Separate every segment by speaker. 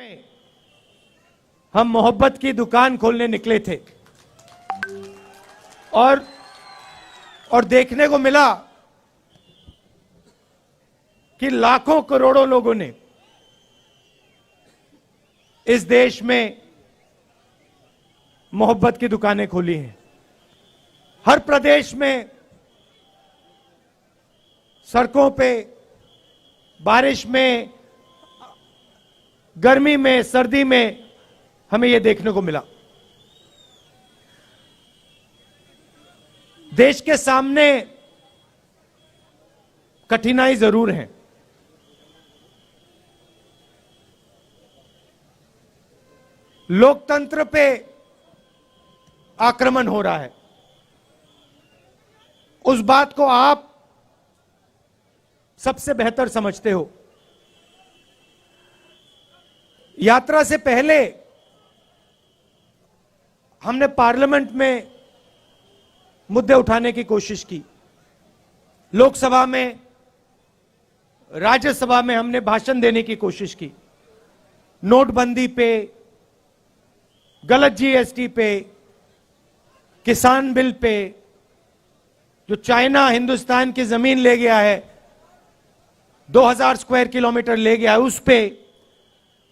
Speaker 1: में हम मोहब्बत की दुकान खोलने निकले थे और देखने को मिला कि लाखों करोड़ों लोगों ने इस देश में मोहब्बत की दुकानें खोली हैं। हर प्रदेश में सड़कों पे, बारिश में, गर्मी में, सर्दी में हमें यह देखने को मिला। देश के सामने कठिनाई जरूर है। लोकतंत्र पे आक्रमण हो रहा है। उस बात को आप सबसे बेहतर समझते हो। यात्रा से पहले हमने पार्लियामेंट में मुद्दे उठाने की कोशिश की। लोकसभा में, राज्यसभा में हमने भाषण देने की कोशिश की। नोटबंदी पे, गलत जीएसटी पे, किसान बिल पे, जो चाइना हिंदुस्तान की जमीन ले गया है, 2000 स्क्वायर किलोमीटर ले गया है, उस पे,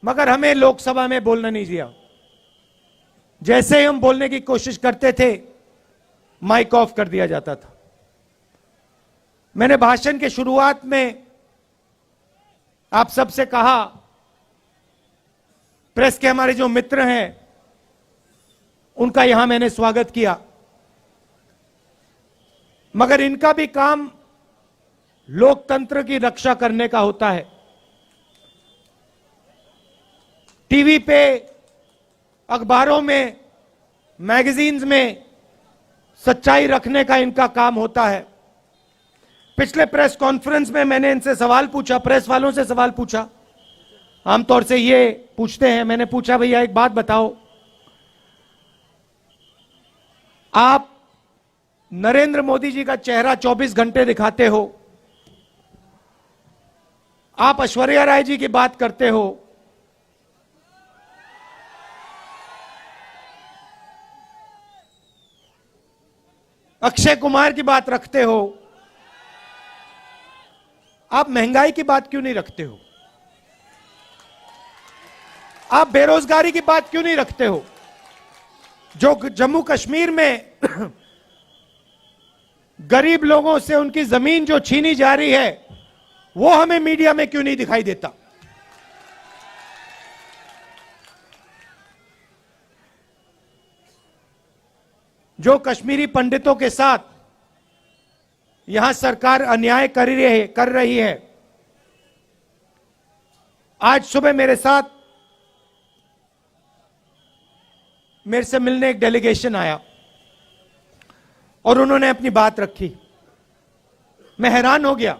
Speaker 1: मगर हमें लोकसभा में बोलना नहीं दिया। जैसे ही हम बोलने की कोशिश करते थे, माइक ऑफ कर दिया जाता था। मैंने भाषण के शुरुआत में आप सबसे कहा, प्रेस के हमारे जो मित्र हैं उनका यहां मैंने स्वागत किया, मगर इनका भी काम लोकतंत्र की रक्षा करने का होता है। टीवी पे, अखबारों में, मैगजीन्स में सच्चाई रखने का इनका काम होता है। पिछले प्रेस कॉन्फ्रेंस में मैंने इनसे सवाल पूछा, प्रेस वालों से सवाल पूछा। आमतौर से ये पूछते हैं। मैंने पूछा, भैया एक बात बताओ, आप नरेंद्र मोदी जी का चेहरा 24 घंटे दिखाते हो, आप ऐश्वर्या राय जी की बात करते हो, अक्षय कुमार की बात रखते हो, आप महंगाई की बात क्यों नहीं रखते हो? आप बेरोजगारी की बात क्यों नहीं रखते हो? जो जम्मू कश्मीर में गरीब लोगों से उनकी जमीन जो छीनी जा रही है, वो हमें मीडिया में क्यों नहीं दिखाई देता? जो कश्मीरी पंडितों के साथ यहां सरकार अन्याय कर रही है। आज सुबह मेरे से मिलने एक डेलीगेशन आया और उन्होंने अपनी बात रखी। मैं हैरान हो गया।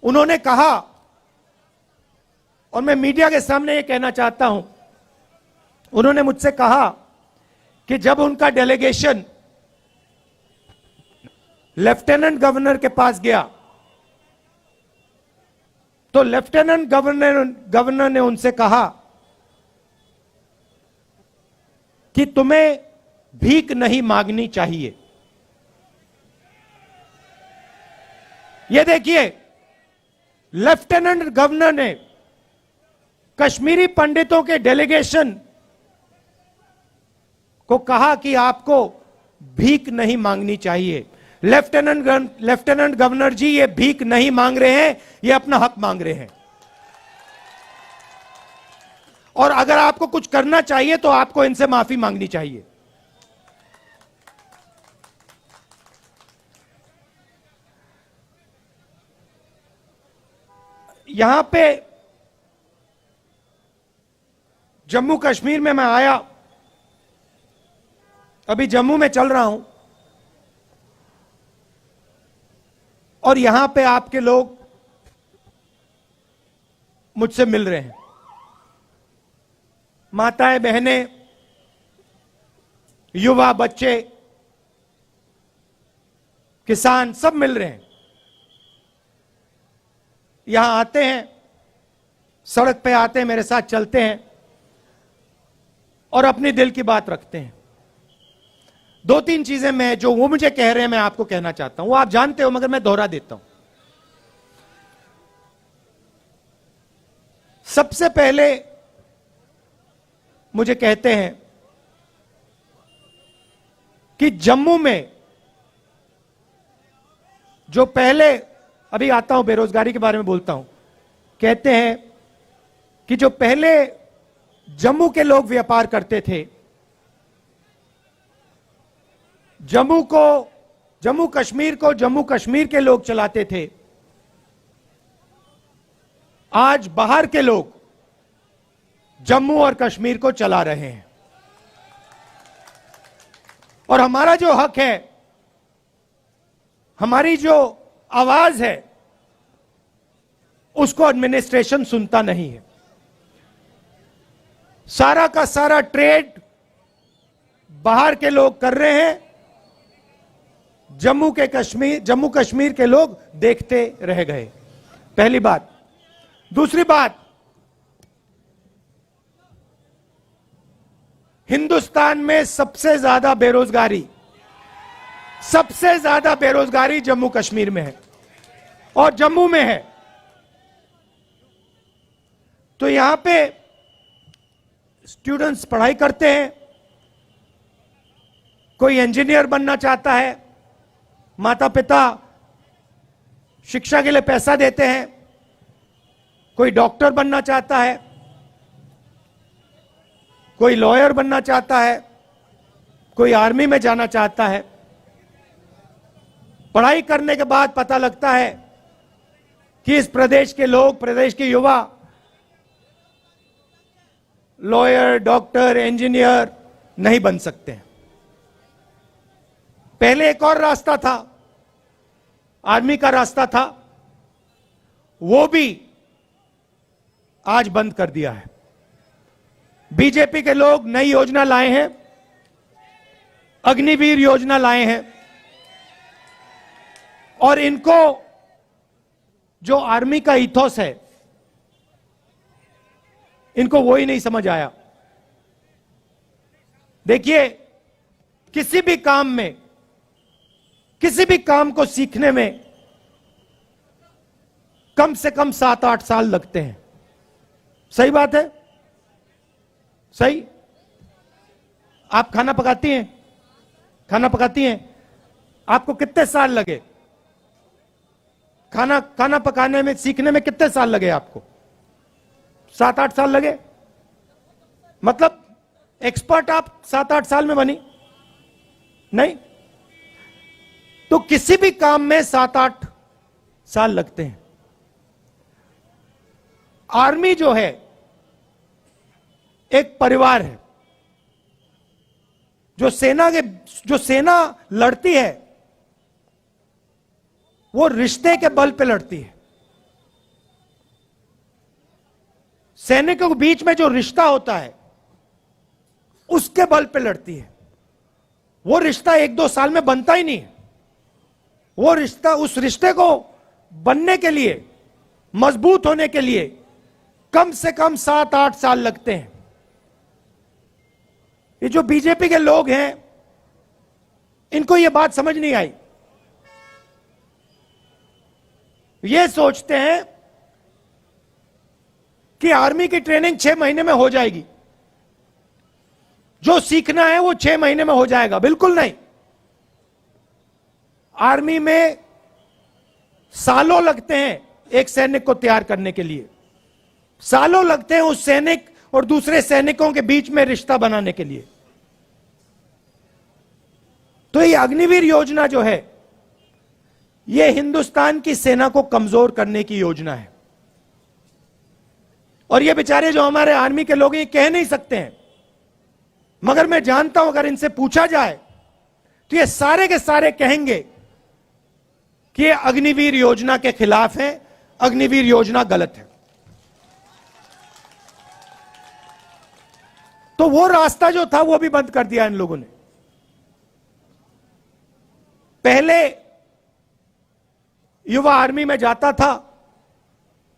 Speaker 1: उन्होंने कहा, और मैं मीडिया के सामने ये कहना चाहता हूं, उन्होंने मुझसे कहा कि जब उनका डेलीगेशन लेफ्टिनेंट गवर्नर के पास गया तो लेफ्टिनेंट गवर्नर ने उनसे कहा कि तुम्हें भीख नहीं मांगनी चाहिए। यह देखिए, लेफ्टिनेंट गवर्नर ने कश्मीरी पंडितों के डेलीगेशन को कहा कि आपको भीख नहीं मांगनी चाहिए। लेफ्टिनेंट गवर्नर जी, ये भीख नहीं मांग रहे हैं, ये अपना हक मांग रहे हैं। और अगर आपको कुछ करना चाहिए तो आपको इनसे माफी मांगनी चाहिए। यहां पे जम्मू कश्मीर में मैं आया, अभी जम्मू में चल रहा हूं, और यहां पे आपके लोग मुझसे मिल रहे हैं। माताएं, बहनें, युवा, बच्चे, किसान सब मिल रहे हैं। यहां आते हैं, सड़क पे आते हैं, मेरे साथ चलते हैं और अपनी दिल की बात रखते हैं। दो तीन चीजें मैं जो वो मुझे कह रहे हैं मैं आपको कहना चाहता हूं, वो आप जानते हो मगर मैं दोहरा देता हूं। सबसे पहले मुझे कहते हैं कि जम्मू में जो पहले, अभी आता हूं बेरोजगारी के बारे में बोलता हूं, कहते हैं कि जो पहले जम्मू के लोग व्यापार करते थे, जम्मू कश्मीर को जम्मू कश्मीर के लोग चलाते थे, आज बाहर के लोग जम्मू और कश्मीर को चला रहे हैं। और हमारा जो हक है, हमारी जो आवाज है, उसको एडमिनिस्ट्रेशन सुनता नहीं है। सारा का सारा ट्रेड बाहर के लोग कर रहे हैं, जम्मू कश्मीर के लोग देखते रह गए। पहली बात। दूसरी बात, हिंदुस्तान में सबसे ज्यादा बेरोजगारी जम्मू कश्मीर में है और जम्मू में है। तो यहां पे स्टूडेंट्स पढ़ाई करते हैं, कोई इंजीनियर बनना चाहता है, माता पिता शिक्षा के लिए पैसा देते हैं, कोई डॉक्टर बनना चाहता है, कोई लॉयर बनना चाहता है, कोई आर्मी में जाना चाहता है। पढ़ाई करने के बाद पता लगता है कि इस प्रदेश के लोग, प्रदेश के युवा लॉयर, डॉक्टर, इंजीनियर नहीं बन सकते हैं। पहले एक और रास्ता था, आर्मी का रास्ता था, वो भी आज बंद कर दिया है। बीजेपी के लोग नई योजना लाए हैं, अग्निवीर योजना लाए हैं, और इनको जो आर्मी का इथोस है, इनको वो ही नहीं समझ आया। देखिए, किसी भी काम को सीखने में कम से कम 7-8 साल लगते हैं। सही बात है? सही? आप खाना पकाती हैं, आपको कितने साल लगे? खाना पकाने में, सीखने में कितने साल लगे आपको? 7-8 साल लगे? मतलब एक्सपर्ट आप 7-8 साल में बनी? नहीं। तो किसी भी काम में 7-8 साल लगते हैं। आर्मी जो है एक परिवार है। जो सेना लड़ती है, वो रिश्ते के बल पे लड़ती है। सैनिकों के बीच में जो रिश्ता होता है, उसके बल पे लड़ती है। वो रिश्ता 1-2 साल में बनता ही नहीं है। वो रिश्ता, उस रिश्ते को बनने के लिए, मजबूत होने के लिए कम से कम 7-8 साल लगते हैं। ये जो बीजेपी के लोग हैं, इनको ये बात समझ नहीं आई। ये सोचते हैं कि आर्मी की ट्रेनिंग 6 महीने में हो जाएगी, जो सीखना है वो 6 महीने में हो जाएगा। बिल्कुल नहीं। आर्मी में सालों लगते हैं एक सैनिक को तैयार करने के लिए। सालों लगते हैं उस सैनिक और दूसरे सैनिकों के बीच में रिश्ता बनाने के लिए। तो ये अग्निवीर योजना जो है, ये हिंदुस्तान की सेना को कमजोर करने की योजना है। और ये बेचारे जो हमारे आर्मी के लोग, ये कह नहीं सकते हैं, मगर मैं जानता हूं अगर इनसे पूछा जाए तो ये सारे के सारे कहेंगे कि ये अग्निवीर योजना के खिलाफ है, अग्निवीर योजना गलत है। तो वो रास्ता जो था वो भी बंद कर दिया इन लोगों ने। पहले युवा आर्मी में जाता था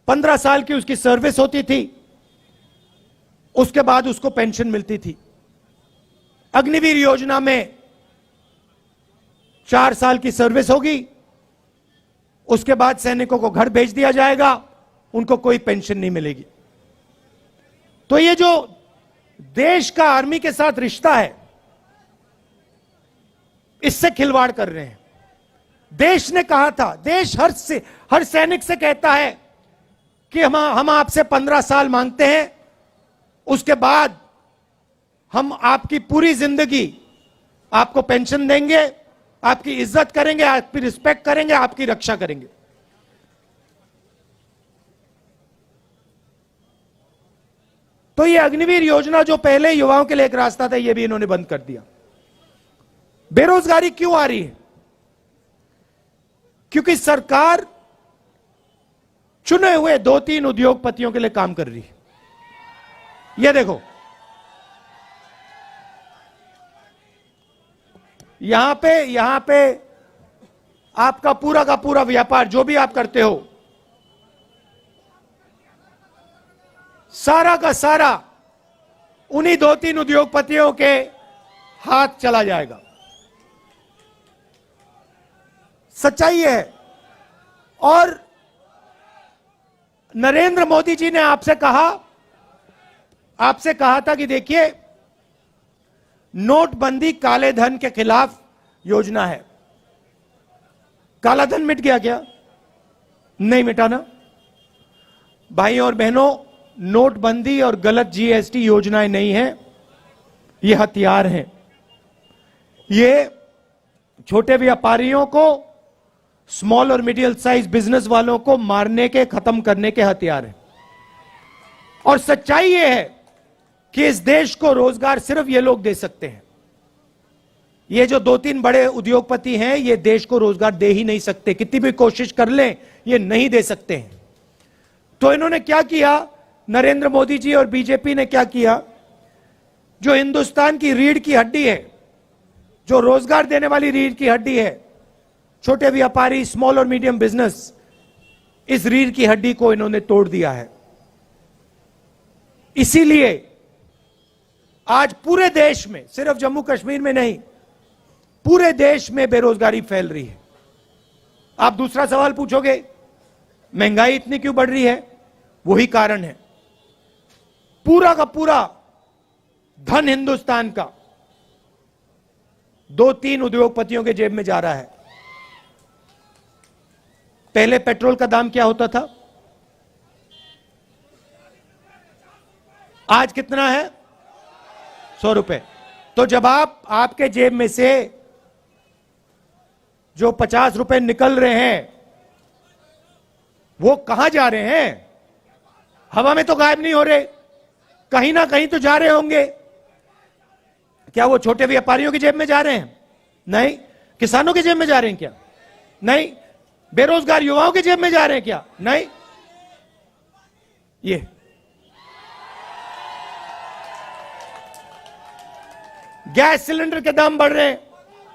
Speaker 1: 15 साल की उसकी सर्विस होती थी, उसके बाद उसको पेंशन मिलती थी। अग्निवीर योजना में 4 साल की सर्विस होगी, उसके बाद सैनिकों को घर भेज दिया जाएगा, उनको कोई पेंशन नहीं मिलेगी। तो ये जो देश का आर्मी के साथ रिश्ता है, इससे खिलवाड़ कर रहे हैं। देश ने कहा था, देश हर सैनिक से कहता है कि हम आपसे 15 साल मांगते हैं, उसके बाद हम आपकी पूरी जिंदगी आपको पेंशन देंगे, आपकी इज्जत करेंगे, आपकी रिस्पेक्ट करेंगे, आपकी रक्षा करेंगे। तो ये अग्निवीर योजना जो पहले युवाओं के लिए एक रास्ता था, ये भी इन्होंने बंद कर दिया। बेरोजगारी क्यों आ रही है? क्योंकि सरकार चुने हुए 2-3 उद्योगपतियों के लिए काम कर रही है। ये देखो, यहां पे आपका पूरा का पूरा व्यापार जो भी आप करते हो, सारा का सारा उन्हीं 2-3 उद्योगपतियों के हाथ चला जाएगा। सच्चाई है। और नरेंद्र मोदी जी ने आपसे कहा था कि देखिए, नोटबंदी काले धन के खिलाफ योजना है। काला धन मिट गया क्या? नहीं मिटा ना। भाइयों और बहनों, नोटबंदी और गलत जीएसटी योजनाएं नहीं है, ये हथियार हैं। ये छोटे व्यापारियों को, स्मॉल और मिडिल साइज बिजनेस वालों को मारने के, खत्म करने के हथियार हैं। और सच्चाई ये है कि इस देश को रोजगार सिर्फ ये लोग दे सकते हैं। ये जो 2-3 बड़े उद्योगपति हैं, ये देश को रोजगार दे ही नहीं सकते, कितनी भी कोशिश कर लें, ये नहीं दे सकते हैं। तो इन्होंने क्या किया, नरेंद्र मोदी जी और बीजेपी ने क्या किया, जो हिंदुस्तान की रीढ़ की हड्डी है, जो रोजगार देने वाली रीढ़ की हड्डी है, छोटे व्यापारी, स्मॉल और मीडियम बिजनेस, इस रीढ़ की हड्डी को इन्होंने तोड़ दिया है। इसीलिए आज पूरे देश में, सिर्फ जम्मू कश्मीर में नहीं, पूरे देश में बेरोजगारी फैल रही है। आप दूसरा सवाल पूछोगे, महंगाई इतनी क्यों बढ़ रही है? वही कारण है। पूरा का पूरा धन हिंदुस्तान का 2-3 उद्योगपतियों के जेब में जा रहा है। पहले पेट्रोल का दाम क्या होता था? आज कितना है? 100 रुपए। तो जब आपके जेब में से जो 50 रुपए निकल रहे हैं, वो कहां जा रहे हैं? हवा में तो गायब नहीं हो रहे, कहीं ना कहीं तो जा रहे होंगे। क्या वो छोटे व्यापारियों की जेब में जा रहे हैं? नहीं। किसानों की जेब में जा रहे हैं क्या? नहीं। बेरोजगार युवाओं की जेब में जा रहे हैं क्या? नहीं। ये गैस सिलेंडर के दाम बढ़ रहे हैं,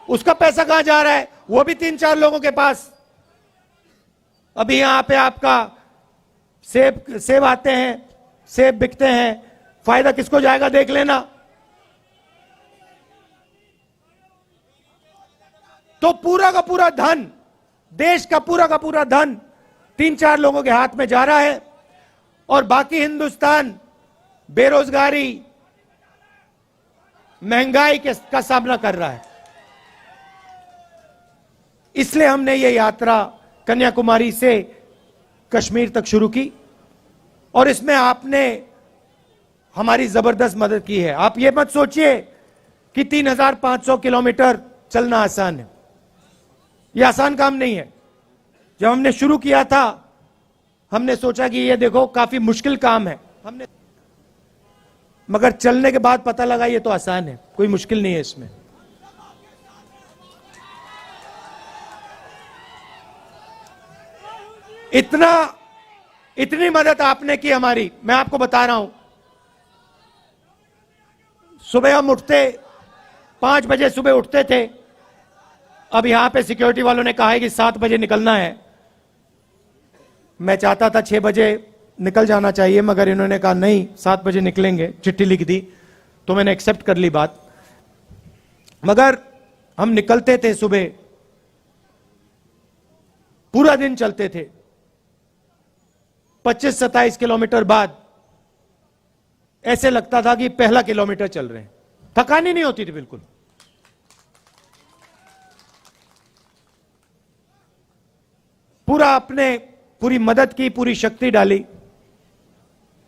Speaker 1: उसका पैसा कहां जा रहा है? वो भी 3-4 लोगों के पास। अभी यहां पे आपका सेब आते हैं, सेब बिकते हैं, फायदा किसको जाएगा देख लेना। तो पूरा का पूरा धन, देश का पूरा धन 3-4 लोगों के हाथ में जा रहा है, और बाकी हिंदुस्तान बेरोजगारी, महंगाई का सामना कर रहा है। इसलिए हमने ये यात्रा कन्याकुमारी से कश्मीर तक शुरू की, और इसमें आपने हमारी जबरदस्त मदद की है। आप ये मत सोचिए कि 3500 किलोमीटर चलना आसान है। यह आसान काम नहीं है। जब हमने शुरू किया था, हमने सोचा कि ये देखो काफी मुश्किल काम है, मगर चलने के बाद पता लगा ये तो आसान है, कोई मुश्किल नहीं है इसमें। इतनी मदद आपने की हमारी, मैं आपको बता रहा हूं। सुबह हम उठते 5 बजे सुबह उठते थे, अब यहां पे सिक्योरिटी वालों ने कहा है कि 7 बजे निकलना है। मैं चाहता था 6 बजे निकल जाना चाहिए, मगर इन्होंने कहा नहीं 7 बजे निकलेंगे, चिट्ठी लिख दी, तो मैंने एक्सेप्ट कर ली बात। मगर हम निकलते थे सुबह, पूरा दिन चलते थे, 25-27 किलोमीटर बाद ऐसे लगता था कि पहला किलोमीटर चल रहे हैं, थकान ही नहीं होती थी बिल्कुल। पूरा अपने पूरी मदद की, पूरी शक्ति डाली,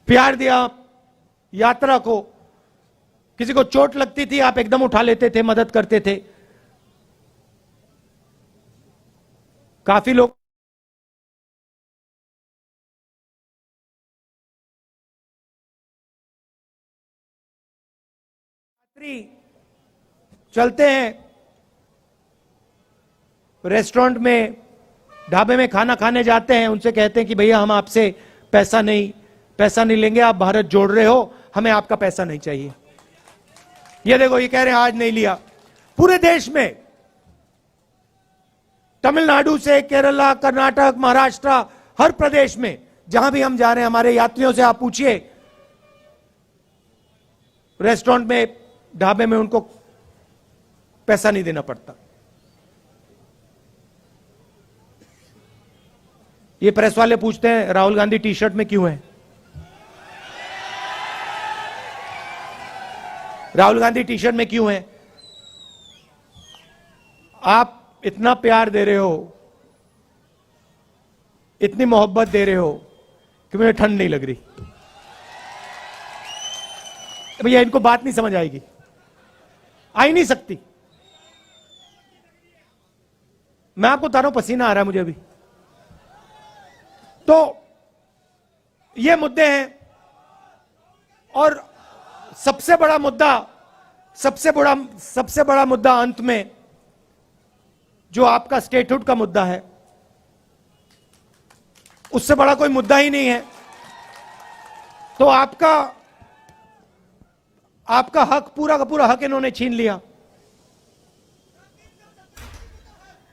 Speaker 1: प्यार दिया यात्रा को। किसी को चोट लगती थी आप एकदम उठा लेते थे, मदद करते थे। काफी लोग चलते हैं रेस्टोरेंट में, ढाबे में खाना खाने जाते हैं, उनसे कहते हैं कि भैया हम आपसे पैसा नहीं लेंगे, आप भारत जोड़ रहे हो, हमें आपका पैसा नहीं चाहिए। ये देखो, ये कह रहे हैं आज नहीं लिया। पूरे देश में, तमिलनाडु से केरला, कर्नाटक, महाराष्ट्र, हर प्रदेश में जहां भी हम जा रहे हैं, हमारे यात्रियों से आप पूछिए, रेस्टोरेंट में, ढाबे में उनको पैसा नहीं देना पड़ता। ये प्रेस वाले पूछते हैं राहुल गांधी टी शर्ट में क्यों है? राहुल गांधी टी शर्ट में क्यों है? आप इतना प्यार दे रहे हो, इतनी मोहब्बत दे रहे हो कि मुझे ठंड नहीं लग रही। भैया इनको बात नहीं समझ आएगी, आ ही नहीं सकती। मैं आपको बता रहा हूं, पसीना आ रहा है मुझे अभी। तो ये मुद्दे हैं, और सबसे बड़ा मुद्दा अंत में जो आपका स्टेटहुड का मुद्दा है, उससे बड़ा कोई मुद्दा ही नहीं है। तो आपका हक, पूरा का पूरा हक इन्होंने छीन लिया।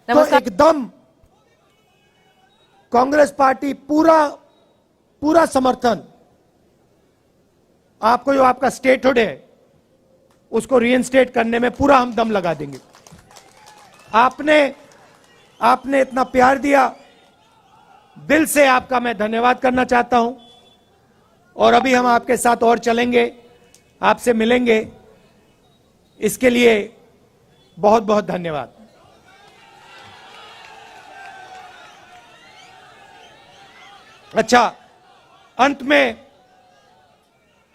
Speaker 1: तो एकदम कांग्रेस पार्टी पूरा समर्थन आपको, जो आपका स्टेटहुड है उसको रीइंस्टेट करने में पूरा हम दम लगा देंगे। आपने इतना प्यार दिया, दिल से आपका मैं धन्यवाद करना चाहता हूं। और अभी हम आपके साथ और चलेंगे, आपसे मिलेंगे, इसके लिए बहुत बहुत धन्यवाद। अच्छा, अंत में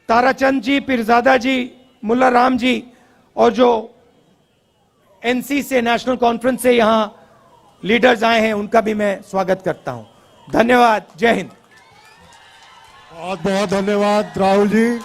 Speaker 1: ताराचंद जी, पीरजादा जी, मुल्ला राम जी और जो एनसी से, नेशनल कॉन्फ्रेंस से यहां लीडर्स आए हैं, उनका भी मैं स्वागत करता हूं। धन्यवाद। जय हिंद।
Speaker 2: बहुत बहुत धन्यवाद राहुल जी।